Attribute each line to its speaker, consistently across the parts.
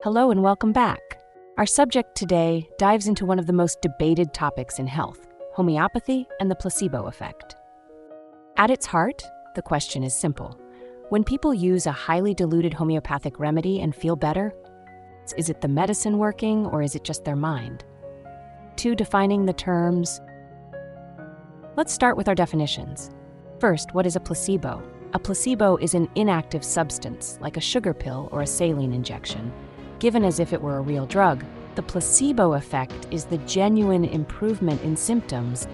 Speaker 1: Hello and welcome back. Our subject today dives into one of the most debated topics in health, homeopathy and the placebo effect. At its heart, the question is simple. When people use a highly diluted homeopathic remedy and feel better, is it the medicine working or is it just their mind? To defining the terms, let's start with our definitions. First, what is a placebo? A placebo is an inactive substance, like a sugar pill or a saline injection, given as if it were a real drug. The placebo effect is the genuine improvement in symptoms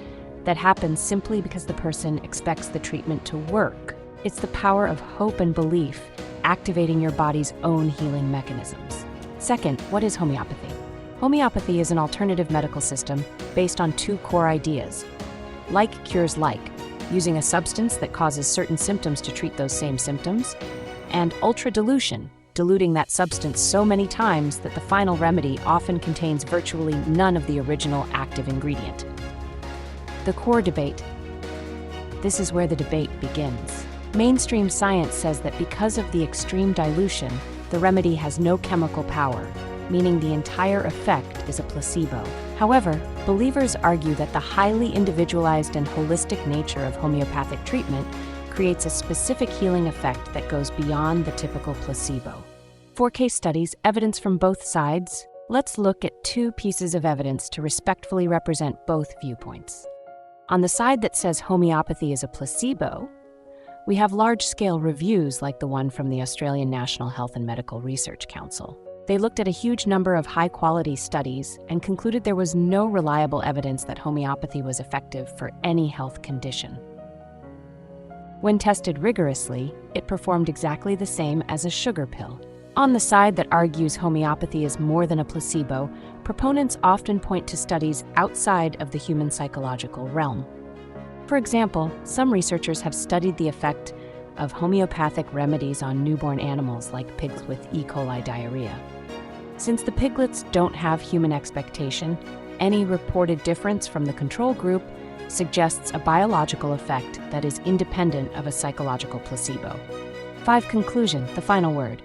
Speaker 1: that happens simply because the person expects the treatment to work. It's the power of hope and belief activating your body's own healing mechanisms. Second, what is homeopathy? Homeopathy is an alternative medical system based on two core ideas. Like cures like, using a substance that causes certain symptoms to treat those same symptoms, and ultra-dilution, diluting that substance so many times that the final remedy often contains virtually none of the original active ingredient. The core debate. This is where the debate begins. Mainstream science says that because of the extreme dilution, the remedy has no chemical power, meaning the entire effect is a placebo. However, believers argue that the highly individualized and holistic nature of homeopathic treatment creates a specific healing effect that goes beyond the typical placebo. For case studies, evidence from both sides, let's look at two pieces of evidence to respectfully represent both viewpoints. On the side that says homeopathy is a placebo, we have large-scale reviews like the one from the Australian National Health and Medical Research Council. They looked at a huge number of high-quality studies and concluded there was no reliable evidence that homeopathy was effective for any health condition. When tested rigorously, it performed exactly the same as a sugar pill. On the side that argues homeopathy is more than a placebo, proponents often point to studies outside of the human psychological realm. For example, some researchers have studied the effect of homeopathic remedies on newborn animals like pigs with E. coli diarrhea. Since the piglets don't have human expectation, any reported difference from the control group suggests a biological effect that is independent of a psychological placebo. 5. Conclusion, the final word.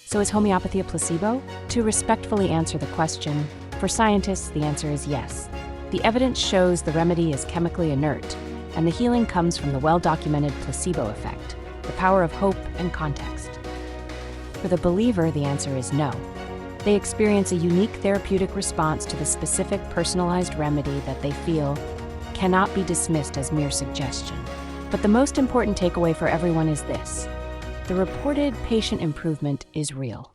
Speaker 1: So is homeopathy a placebo? To respectfully answer the question, for scientists, the answer is yes. The evidence shows the remedy is chemically inert, and the healing comes from the well-documented placebo effect, the power of hope and context. For the believer, the answer is no. They experience a unique therapeutic response to the specific personalized remedy that they feel cannot be dismissed as mere suggestion. But the most important takeaway for everyone is this. The reported patient improvement is real.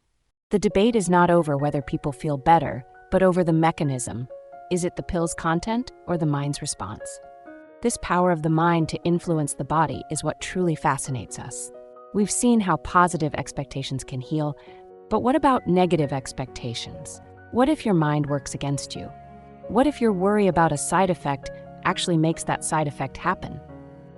Speaker 1: The debate is not over whether people feel better, but over the mechanism. Is it the pill's content or the mind's response? This power of the mind to influence the body is what truly fascinates us. We've seen how positive expectations can heal, but what about negative expectations? What if your mind works against you? What if your worry about a side effect actually makes that side effect happen?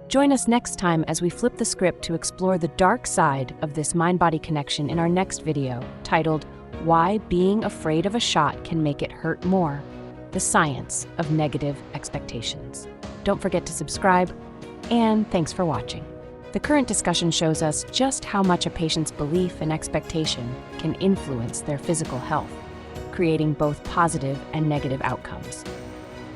Speaker 1: Join us next time as we flip the script to explore the dark side of this mind-body connection in our next video, titled, Why Being Afraid of a Shot Can Make It Hurt More: The Science of Negative Expectations. Don't forget to subscribe, and thanks for watching. The current discussion shows us just how much a patient's belief and expectation can influence their physical health, creating both positive and negative outcomes.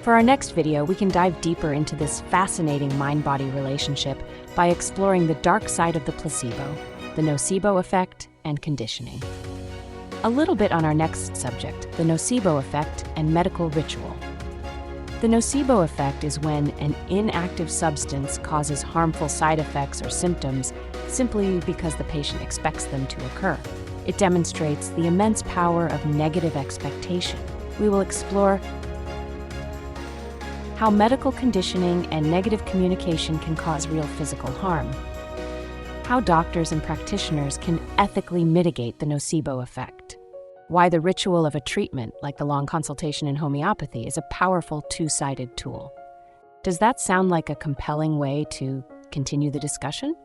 Speaker 1: For our next video, we can dive deeper into this fascinating mind-body relationship by exploring the dark side of the placebo, the nocebo effect, and conditioning. A little bit on our next subject, the nocebo effect and medical ritual. The nocebo effect is when an inactive substance causes harmful side effects or symptoms simply because the patient expects them to occur. It demonstrates the immense power of negative expectation. We will explore how medical conditioning and negative communication can cause real physical harm, how doctors and practitioners can ethically mitigate the nocebo effect, why the ritual of a treatment, like the long consultation in homeopathy, is a powerful two-sided tool. Does that sound like a compelling way to continue the discussion?